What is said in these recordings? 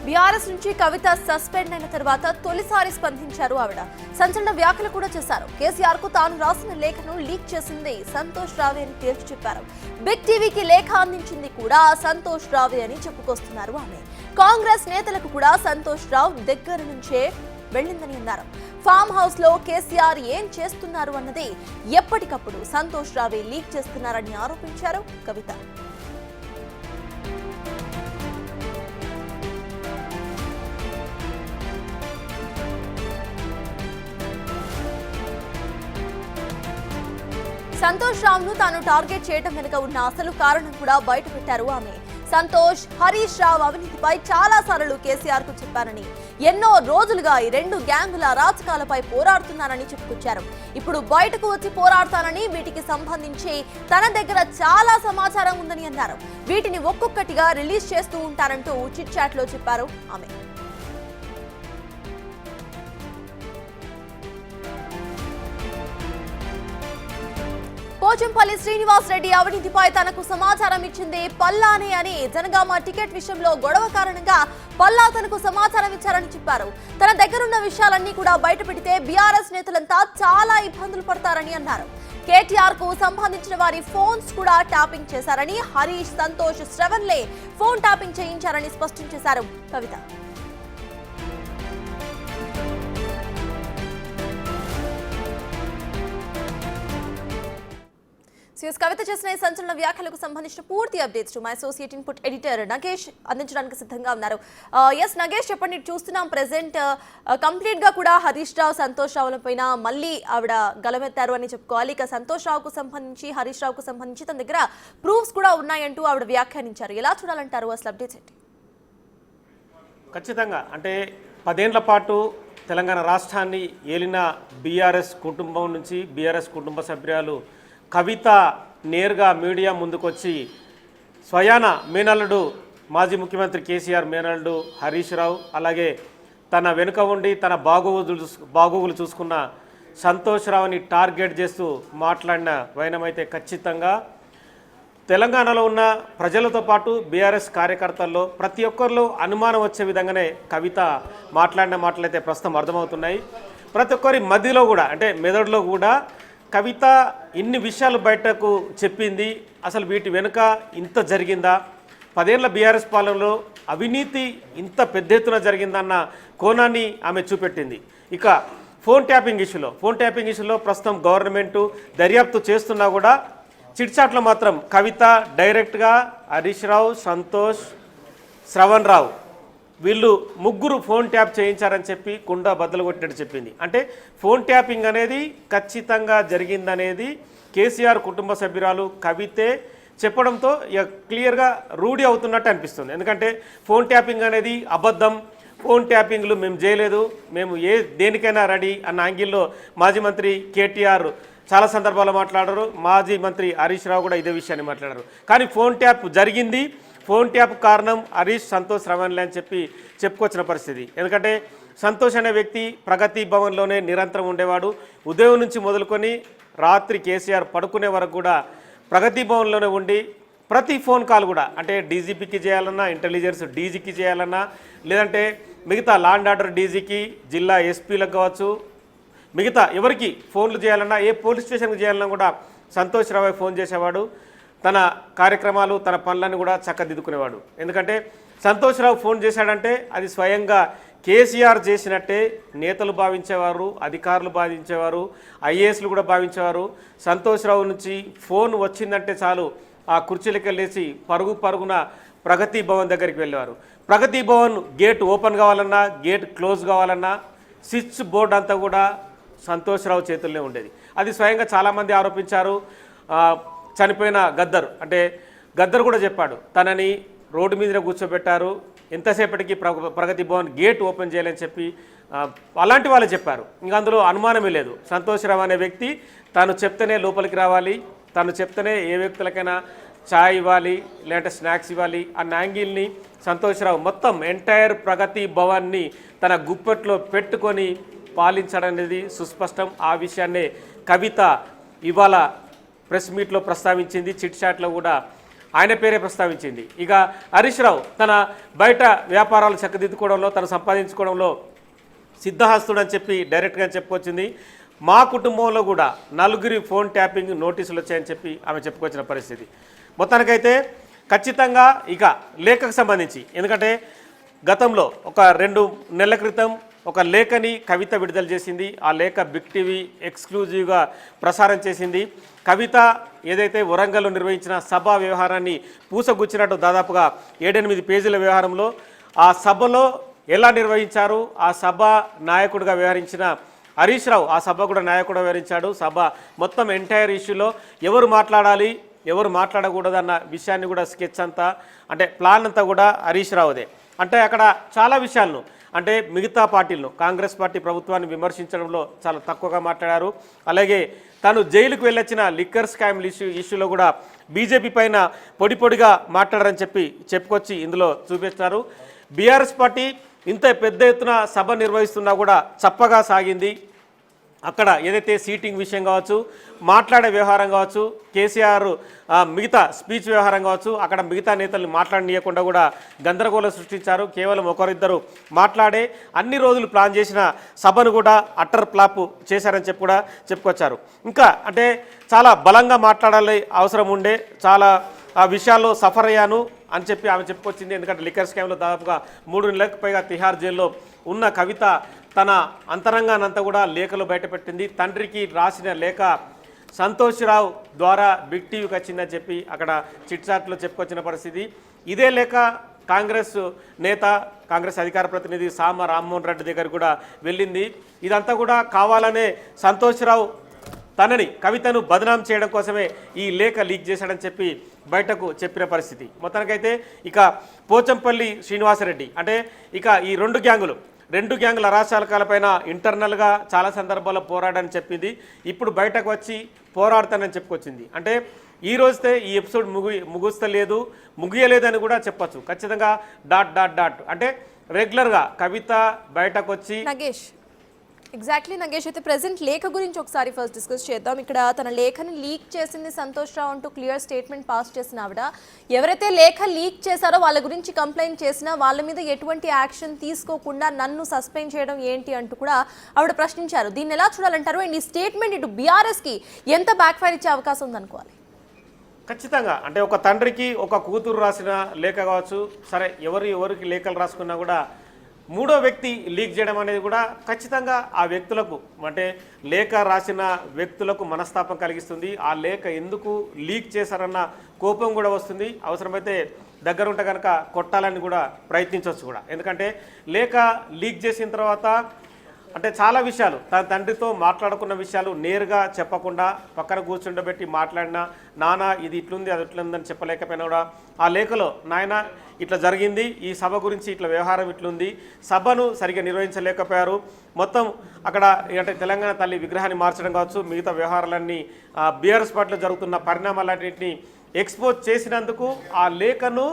BRS నుంచి కవిత suspend అయిన తర్వాత తొలిసారి స్పందించారు ఆవిడ. సంచలన వ్యాఖ్యలు కూడా చేశారు. కేసీఆర్ కు తాను రాసిన లేఖను లీక్ చేసింది సంతోష్ రావే అని తేల్చి చెప్పారు. బిగ్ టీవీకి లేఖ అందించింది కూడా సంతోష్ రావే అని చెప్పుకొస్తున్నారు ఆమె. కాంగ్రెస్ నేతలకు కూడా సంతోష్ రావు దగ్గర నుంచే వెళ్లిందని అన్నారు. ఫామ్ హౌస్ లో కేసీఆర్ ఏం చేస్తున్నారు అన్నది ఎప్పటికప్పుడు సంతోష్ రావే లీక్ చేస్తున్నారని ఆరోపించారు కవిత. సంతోష్ రావును తాను టార్గెట్ చేయడం వెనుక ఉన్న అసలు కారణం కూడా బయటపెట్టారు ఆమె. సంతోష్, హరీష్ రావు అవినీతిపై చాలా సార్లు కేసీఆర్ కు చెప్పానని, ఎన్నో రోజులుగా ఈ రెండు గ్యాంగుల రాజకాలపై పోరాడుతున్నానని చెప్పుకొచ్చారు. ఇప్పుడు బయటకు వచ్చి పోరాడతానని, వీటికి సంబంధించి తన దగ్గర చాలా సమాచారం ఉందని అన్నారు. వీటిని ఒక్కొక్కటిగా రిలీజ్ చేస్తూ ఉంటారంటూ చిట్ చాట్ లో చెప్పారు ఆమె. పోచంపల్లి శ్రీనివాస్ రెడ్డి అవినీతిపై తనకు సమాచారం ఇచ్చింది పల్లానే అని, జనగామ టికెట్ విషయంలో గొడవ కారణంగా పల్లా తనకు సమాచారం ఇచ్చారని చెప్పారు. తన దగ్గరున్న విషయాలన్నీ కూడా బయటపెడితే బీఆర్ఎస్ నేతలంతా చాలా ఇబ్బందులు పడతారని అన్నారు. కేటీఆర్ కు సంబంధించిన వారి ఫోన్స్ కూడా ట్యాపింగ్ చేశారని, హరీష్, సంతోష్, శ్రవణ్లే ఫోన్ ట్యాపింగ్ చేయించారని స్పష్టం చేశారు కవిత. కవిత చేసిన సంచలన వ్యాఖ్యలకు సంబంధించిన పూర్తి updates my associate input editor Nagesh అందించడానికి సిద్ధంగా ఉన్నారు. నగేష్, చెప్పండి. చూస్తున్నాం ప్రెసెంట్ కంప్లీట్ గా కూడా హరీష్ రావు, సంతోష్ రావుల పైన మళ్ళీ ఆవిడ గలమెత్తారు అని చెప్పుకోవాలి. ఇక సంతోష్ రావుకు సంబంధించి, హరీష్ రావుకు సంబంధించి తన దగ్గర ప్రూఫ్స్ కూడా ఉన్నాయంటూ ఆవిడ వ్యాఖ్యానించారు. ఎలా చూడాలంటారు అసలు అప్డేట్స్ ఏంటి? ఖచ్చితంగా అంటే 10 ఏళ్ల పాటు తెలంగాణ రాష్ట్రాన్ని ఏలిన బీఆర్ఎస్ కుటుంబం నుంచి బీఆర్ఎస్ కుటుంబ సభ్యురాలు కవిత నేరుగా మీడియా ముందుకొచ్చి స్వయాన మేనల్లుడు మాజీ కేసీఆర్ మేనల్లుడు హరీష్ రావు, అలాగే తన వెనుక ఉండి తన బాగోగులు చూసుకున్న సంతోష్ రావుని టార్గెట్ చేస్తూ మాట్లాడిన వైనమైతే ఖచ్చితంగా తెలంగాణలో ఉన్న ప్రజలతో పాటు బీఆర్ఎస్ కార్యకర్తల్లో ప్రతి ఒక్కరిలో అనుమానం వచ్చే విధంగానే కవిత మాట్లాడిన మాటలైతే ప్రస్తుతం అర్థమవుతున్నాయి. ప్రతి ఒక్కరి మధ్యలో కూడా, అంటే మెదడులో కూడా కవిత ఇన్ని విషయాలు బయటకు చెప్పింది. అసలు వీటి వెనుక ఇంత జరిగిందా, 10 ఏళ్ల బీఆర్ఎస్ పాలనలో అవినీతి ఇంత పెద్ద ఎత్తున జరిగిందన్న కోణాన్ని ఆమె చూపెట్టింది. ఇక ఫోన్ ట్యాపింగ్ ఇష్యూలో ప్రస్తుతం గవర్నమెంటు దర్యాప్తు చేస్తున్నా కూడా చిట్చాట్లో మాత్రం కవిత డైరెక్ట్గా హరీష్ రావు, సంతోష్, శ్రవణ్ రావు వీళ్ళు ముగ్గురు ఫోన్ ట్యాప్ చేయించారని చెప్పి కుండ బద్దలు కొట్టినట్టు చెప్పింది. అంటే ఫోన్ ట్యాపింగ్ అనేది ఖచ్చితంగా జరిగిందనేది కేసీఆర్ కుటుంబ సభ్యురాలు కవితే చెప్పడంతో క్లియర్గా రూఢి అవుతున్నట్టు అనిపిస్తుంది. ఎందుకంటే ఫోన్ ట్యాపింగ్ అనేది అబద్ధం, ఫోన్ ట్యాపింగ్లు మేము చేయలేదు, మేము దేనికైనా రెడీ అన్న యాంగిల్లో మాజీ మంత్రి కేటీఆర్ చాలా సందర్భాల్లో మాట్లాడారు. మాజీ మంత్రి హరీష్ రావు కూడా ఇదే విషయాన్ని మాట్లాడారు. కానీ ఫోన్ ట్యాప్ జరిగింది, ఫోన్ ట్యాప్ కారణం హరీష్, సంతోష్, శ్రవణ్లే అని చెప్పుకొచ్చిన పరిస్థితి. ఎందుకంటే సంతోష్ అనే వ్యక్తి ప్రగతి భవన్లోనే నిరంతరం ఉండేవాడు. ఉదయం నుంచి మొదలుకొని రాత్రి కేసీఆర్ పడుకునే వరకు కూడా ప్రగతి భవన్లోనే ఉండి ప్రతి ఫోన్ కాల్ కూడా, అంటే డీజీపీకి చేయాలన్నా, ఇంటెలిజెన్స్ డీజీకి చేయాలన్నా, లేదంటే మిగతా లా అండ్ ఆర్డర్ డీజీకి, జిల్లా ఎస్పీలకు కావచ్చు, మిగతా ఎవరికి ఫోన్లు చేయాలన్నా, ఏ పోలీస్ స్టేషన్కి చేయాలన్నా కూడా సంతోష్ రావు ఫోన్ చేసేవాడు. తన కార్యక్రమాలు, తన పనులను కూడా చక్కదిద్దుకునేవాడు. ఎందుకంటే సంతోష్ రావు ఫోన్ చేశాడంటే అది స్వయంగా కేసీఆర్ చేసినట్టే నేతలు భావించేవారు, అధికారులు భావించేవారు, ఐఏఎస్లు కూడా భావించేవారు. సంతోష్ రావు నుంచి ఫోన్ వచ్చిందంటే చాలు ఆ కుర్చీలకి వెళ్ళేసి పరుగున ప్రగతి భవన్ దగ్గరికి వెళ్ళేవారు. ప్రగతి భవన్ గేట్ ఓపెన్ కావాలన్నా, గేట్ క్లోజ్ కావాలన్నా స్విచ్ బోర్డు అంతా కూడా సంతోష్ రావు చేతుల్లోనే ఉండేది. అది స్వయంగా చాలామంది ఆరోపించారు. చనిపోయిన గద్దర్ కూడా చెప్పాడు, తనని రోడ్డు మీదనే కూర్చోబెట్టారు, ఎంతసేపటికి ప్రగతి భవన్ గేట్ ఓపెన్ చేయాలని చెప్పి అలాంటి వాళ్ళు చెప్పారు. ఇంకా అందులో అనుమానమే లేదు. సంతోష్ రావు అనే వ్యక్తి తాను చెప్తేనే లోపలికి రావాలి, తను చెప్తేనే ఏ వ్యక్తులకైనా ఛాయ్ ఇవ్వాలి, లేదంటే స్నాక్స్ ఇవ్వాలి అన్న యాంగిల్ని సంతోష్ రావు మొత్తం ఎంటైర్ ప్రగతి భవన్ని తన గుప్పెట్లో పెట్టుకొని పాలించడం అనేది సుస్పష్టం. ఆ విషయాన్నే కవిత ఇవాళ ప్రెస్ మీట్లో ప్రస్తావించింది. చిట్ చాట్లో కూడా ఆయన పేరే ప్రస్తావించింది. ఇక హరీష్ రావు తన బయట వ్యాపారాలు చక్కదిద్దుకోవడంలో, తను సంపాదించుకోవడంలో సిద్ధహస్తుడని చెప్పి డైరెక్ట్గా చెప్పుకొచ్చింది. మా కుటుంబంలో కూడా 4 ఫోన్ ట్యాపింగ్ నోటీసులు వచ్చాయని చెప్పి ఆమె చెప్పుకొచ్చిన పరిస్థితి. మొత్తానికైతే ఖచ్చితంగా ఇక లేఖకు సంబంధించి, ఎందుకంటే గతంలో ఒక 2 నెలల క్రితం ఒక లేఖని కవిత విడుదల చేసింది. ఆ లేఖ బిగ్ టీవీ ఎక్స్క్లూజివ్గా ప్రసారం చేసింది. కవిత ఏదైతే వరంగల్లో నిర్వహించిన సభ వ్యవహారాన్ని పూసగుచ్చినట్టు దాదాపుగా 7-8 పేజీల వ్యవహారంలో ఆ సభలో ఎలా నిర్వహించారు, ఆ సభ నాయకుడిగా వ్యవహరించిన హరీష్ రావు ఆ సభ కూడా నాయకుడు వ్యవహరించాడు. సభ మొత్తం ఎంటైర్ ఇష్యూలో ఎవరు మాట్లాడాలి, ఎవరు మాట్లాడకూడదన్న విషయాన్ని కూడా స్కెచ్ అంతా, అంటే ప్లాన్ అంతా కూడా హరీష్ రావుదే. అంటే అక్కడ చాలా విషయాలను, అంటే మిగతా పార్టీలను, కాంగ్రెస్ పార్టీ ప్రభుత్వాన్ని విమర్శించడంలో చాలా తక్కువగా మాట్లాడారు. అలాగే తను జైలుకు వెళ్ళొచ్చిన లిక్కర్ స్కామ్ ఇష్యూలో కూడా బీజేపీ పైన పొడిగా మాట్లాడారని చెప్పుకొచ్చి ఇందులో చూపిస్తారు. బీఆర్ఎస్ పార్టీ ఇంత పెద్ద ఎత్తున సభ నిర్వహిస్తున్నా కూడా చప్పగా సాగింది. అక్కడ ఏదైతే సీటింగ్ విషయం కావచ్చు, మాట్లాడే వ్యవహారం కావచ్చు, కేసీఆర్ మిగతా స్పీచ్ వ్యవహారం కావచ్చు, అక్కడ మిగతా నేతల్ని మాట్లాడనీయకుండా కూడా గందరగోళం సృష్టించారు. కేవలం ఒకరిద్దరు మాట్లాడే అన్ని రోజులు ప్లాన్ చేసిన సభను కూడా అట్టర్ ఫ్లాప్ చేశారని కూడా చెప్పుకొచ్చారు. ఇంకా అంటే చాలా బలంగా మాట్లాడాలి అవసరం ఉండే, చాలా ఆ విషయాల్లో సఫర్ అయ్యాను అని చెప్పి ఆమె చెప్పుకొచ్చింది. ఎందుకంటే లిక్కర్ స్కామ్లో దాదాపుగా 3 నెలలకు పైగా తిహార్ జైల్లో ఉన్న కవిత తన అంతరంగానంతా కూడా లేఖలు బయటపెట్టింది. తండ్రికి రాసిన లేఖ సంతోష్ రావు ద్వారా బిగ్ టీవీకి వచ్చిందని చెప్పి అక్కడ చిట్చాట్లో చెప్పుకొచ్చిన పరిస్థితి. ఇదే లేఖ కాంగ్రెస్ నేత, కాంగ్రెస్ అధికార ప్రతినిధి సామ రామ్మోహన్ రెడ్డి దగ్గర కూడా వెళ్ళింది. ఇదంతా కూడా కావాలనే సంతోష్ రావు తనని, కవితను బదనాం చేయడం కోసమే ఈ లేఖ లీక్ చేశాడని చెప్పి బయటకు చెప్పిన పరిస్థితి. మొత్తానికైతే ఇక పోచంపల్లి శ్రీనివాసరెడ్డి, అంటే ఇక ఈ 2 గ్యాంగుల అరాచకాలపైన ఇంటర్నల్గా చాలా సందర్భాల్లో పోరాడని చెప్పింది. ఇప్పుడు బయటకు వచ్చి పోరాడతానని చెప్పుకొచ్చింది. అంటే ఈ రోజుతే ఈ ఎపిసోడ్ ముగియలేదని కూడా చెప్పచ్చు. ఖచ్చితంగా ... అంటే రెగ్యులర్గా కవిత బయటకు వచ్చి ఎగ్జాక్ట్లీ నగేష్, అయితే ప్రెసెంట్ లేఖ గురించి ఒకసారి ఫస్ట్ డిస్కస్ చేద్దాం. ఇక్కడ తన లేఖని లీక్ చేసింది సంతోష్ రావు అంటూ క్లియర్ స్టేట్మెంట్ పాస్ చేసిన ఆవిడ, ఎవరైతే లేఖ లీక్ చేశారో వాళ్ళ గురించి కంప్లైంట్ చేసినా వాళ్ళ మీద ఎటువంటి యాక్షన్ తీసుకోకుండా నన్ను సస్పెండ్ చేయడం ఏంటి అంటూ కూడా ఆవిడ ప్రశ్నించారు. దీన్ని ఎలా చూడాలంటారు? అండ్ ఈ స్టేట్మెంట్ ఇటు బీఆర్ఎస్కి ఎంత బ్యాక్ ఫైర్ ఇచ్చే అవకాశం ఉందనుకోవాలి? ఖచ్చితంగా అంటే ఒక తండ్రికి ఒక కూతురు రాసిన లేఖ కావచ్చు, సరే ఎవరికి లేఖలు రాసుకున్నా కూడా మూడో వ్యక్తి లీక్ చేయడం అనేది కూడా ఖచ్చితంగా ఆ వ్యక్తులకు, అంటే లేఖ రాసిన వ్యక్తులకు మనస్తాపం కలిగిస్తుంది. ఆ లేఖ ఎందుకు లీక్ చేశారన్న కోపం కూడా వస్తుంది. అవసరమైతే దగ్గరుంటే కనుక కొట్టాలని కూడా ప్రయత్నించవచ్చు కూడా. ఎందుకంటే లేఖ లీక్ చేసిన తర్వాత అంటే చాలా విషయాలు తన తండ్రితో మాట్లాడుకున్న విషయాలు నేరుగా చెప్పకుండా పక్కన కూర్చుండబెట్టి మాట్లాడినా, నాన్న ఇది ఇట్లుంది అది ఇట్లుందని చెప్పలేకపోయినా కూడా ఆ లేఖలో నాయన ఇట్లా జరిగింది, ఈ సభ గురించి ఇట్లా వ్యవహారం ఇట్లుంది, సభను సరిగ్గా నిర్వహించలేకపోయారు, మొత్తం అక్కడ అంటే తెలంగాణ తల్లి విగ్రహాన్ని మార్చడం కావచ్చు, మిగతా వ్యవహారాలన్నీ బీఆర్ఎస్ పార్టీలో జరుగుతున్న పరిణామాలన్నింటినీ ఎక్స్పోజ్ చేసినందుకు ఆ లేఖను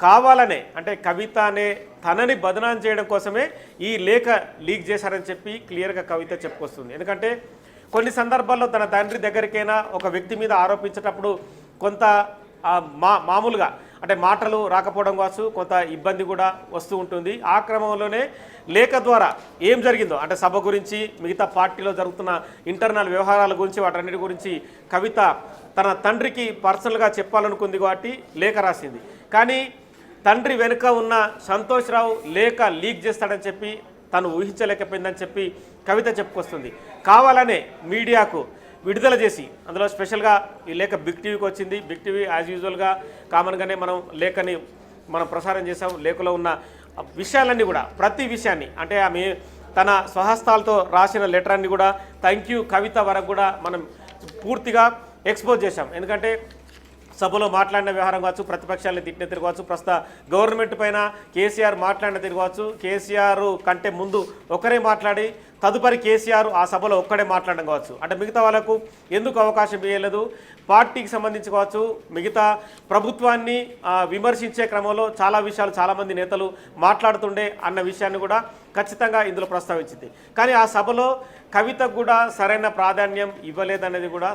కావాలనే, అంటే కవిత అనే తనని బదనాం చేయడం కోసమే ఈ లేఖ లీక్ చేశారని చెప్పి క్లియర్గా కవిత చెప్పుకొస్తుంది. ఎందుకంటే కొన్ని సందర్భాల్లో తన తండ్రి దగ్గరికైనా ఒక వ్యక్తి మీద ఆరోపించేటప్పుడు కొంత మామూలుగా అంటే మాటలు రాకపోవడం కావచ్చు, కొంత ఇబ్బంది కూడా వస్తూ ఉంటుంది. ఆ క్రమంలోనే లేఖ ద్వారా ఏం జరిగిందో, అంటే సభ గురించి, మిగతా పార్టీలో జరుగుతున్న ఇంటర్నల్ వ్యవహారాల గురించి, వాటన్నిటి గురించి కవిత తన తండ్రికి పర్సనల్గా చెప్పాలనుకుంది కాబట్టి లేఖ రాసింది. కానీ తండ్రి వెనుక ఉన్న సంతోష్ రావు లేఖ లీక్ చేస్తాడని చెప్పి తను ఊహించలేకపోయిందని చెప్పి కవిత చెప్పుకొస్తుంది. కావాలనే మీడియాకు విడుదల చేసి అందులో స్పెషల్గా ఈ లేఖ బిగ్ టీవీకి వచ్చింది. బిగ్ టీవీ యాజ్ యూజువల్గా కామన్గానే మనం లేఖని ప్రసారం చేసాం. లేఖలో ఉన్న విషయాలన్నీ కూడా, ప్రతి విషయాన్ని, అంటే ఆమె తన స్వహస్తాలతో రాసిన లెటర్ అన్ని కూడా థ్యాంక్ యూ కవిత వరకు కూడా మనం పూర్తిగా ఎక్స్పోజ్ చేశాం. ఎందుకంటే సభలో మాట్లాడిన వ్యవహారం కావచ్చు, ప్రతిపక్షాలను తిట్టిన తిరగవచ్చు, ప్రస్తుత గవర్నమెంట్ పైన కేసీఆర్ మాట్లాడిన తిరగవచ్చు, కేసీఆర్ కంటే ముందు ఒకరే మాట్లాడి తదుపరి కేసీఆర్ ఆ సభలో ఒక్కడే మాట్లాడడం కావచ్చు, అంటే మిగతా వాళ్ళకు ఎందుకు అవకాశం ఇవ్వలేదు, పార్టీకి సంబంధించి కావచ్చు, మిగతా ప్రభుత్వాన్ని విమర్శించే క్రమంలో చాలా విషయాలు చాలామంది నేతలు మాట్లాడుతుండే అన్న విషయాన్ని కూడా ఖచ్చితంగా ఇందులో ప్రస్తావించింది. కానీ ఆ సభలో కవితకు కూడా సరైన ప్రాధాన్యం ఇవ్వలేదనేది కూడా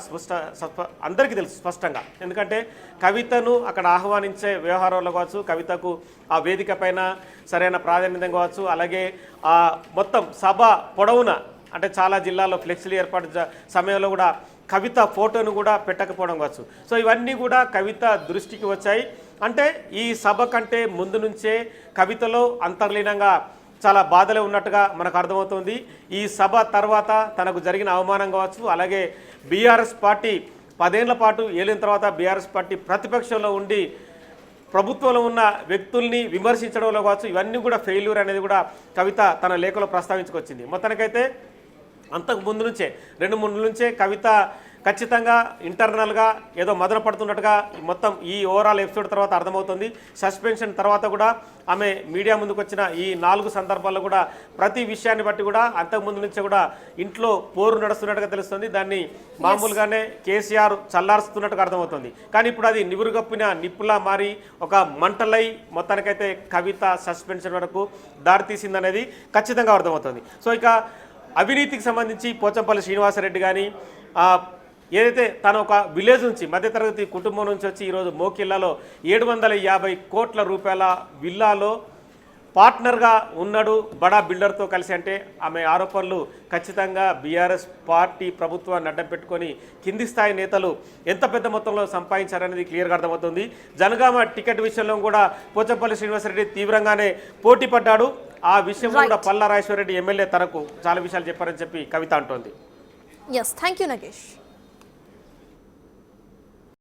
అందరికీ తెలుసు స్పష్టంగా. ఎందుకంటే కవితను అక్కడ ఆహ్వానించే వ్యవహారంలో కావచ్చు, కవితకు ఆ వేదిక పైన సరైన ప్రాధాన్యత కావచ్చు, అలాగే ఆ మొత్తం సభ పొడవున అంటే చాలా జిల్లాల్లో ఫ్లెక్సీలు ఏర్పాటు సమయంలో కూడా కవిత ఫోటోను కూడా పెట్టకపోవడం కావచ్చు. సో ఇవన్నీ కూడా కవిత దృష్టికి వచ్చాయి. అంటే ఈ సభ కంటే ముందు నుంచే కవితలో అంతర్లీనంగా చాలా బాధలే ఉన్నట్టుగా మనకు అర్థమవుతుంది. ఈ సభ తర్వాత తనకు జరిగిన అవమానం కావచ్చు, అలాగే బీఆర్ఎస్ పార్టీ 10 ఏళ్ల పాటు ఏలిన తర్వాత బీఆర్ఎస్ పార్టీ ప్రతిపక్షంలో ఉండి ప్రభుత్వంలో ఉన్న వ్యక్తుల్ని విమర్శించడంలో కావచ్చు, ఇవన్నీ కూడా ఫెయిల్యూర్ అనేది కూడా కవిత తన లేఖలో ప్రస్తావించుకొచ్చింది. మొత్తానికైతే అంతకు ముందు నుంచే 2-3 నుంచే కవిత ఖచ్చితంగా ఇంటర్నల్గా ఏదో మదన పడుతున్నట్టుగా మొత్తం ఈ ఓవరాల్ ఎపిసోడ్ తర్వాత అర్థమవుతుంది. సస్పెన్షన్ తర్వాత కూడా ఆమె మీడియా ముందుకు వచ్చిన ఈ 4 సందర్భాల్లో కూడా ప్రతి విషయాన్ని బట్టి కూడా అంతకుముందు నుంచే కూడా ఇంట్లో పోరు నడుస్తున్నట్టుగా తెలుస్తుంది. దాన్ని మామూలుగానే కేసీఆర్ చల్లారుస్తున్నట్టుగా అర్థమవుతుంది. కానీ ఇప్పుడు అది నివురుగప్పిన నిప్పులా మారి ఒక మంటలై మొత్తానికైతే కవిత సస్పెన్షన్ వరకు దారితీసిందనేది ఖచ్చితంగా అర్థమవుతుంది. సో ఇక అవినీతికి సంబంధించి పోచంపల్లి శ్రీనివాసరెడ్డి కానీ ఏదైతే తను ఒక విలేజ్ నుంచి మధ్యతరగతి కుటుంబం నుంచి వచ్చి ఈరోజు మోకిల్లాలో 750 కోట్ల రూపాయల విల్లాలో పార్ట్నర్గా ఉన్నాడు బడా బిల్డర్తో కలిసి అంటే ఆమె ఆరోపణలు ఖచ్చితంగా బీఆర్ఎస్ పార్టీ ప్రభుత్వాన్ని అడ్డం పెట్టుకొని కింది స్థాయి నేతలు ఎంత పెద్ద మొత్తంలో సంపాదించారనేది క్లియర్గా అర్థమవుతుంది. జనగామ టికెట్ విషయంలో కూడా పోచంపల్లి శ్రీనివాసరెడ్డి తీవ్రంగానే పోటీ పడ్డాడు. ఆ విషయం కూడా పల్లా రాజేశ్వరరెడ్డి ఎమ్మెల్యే తనకు చాలా విషయాలు చెప్పారని చెప్పి కవిత అంటోంది. Yes, thank you, Nagesh.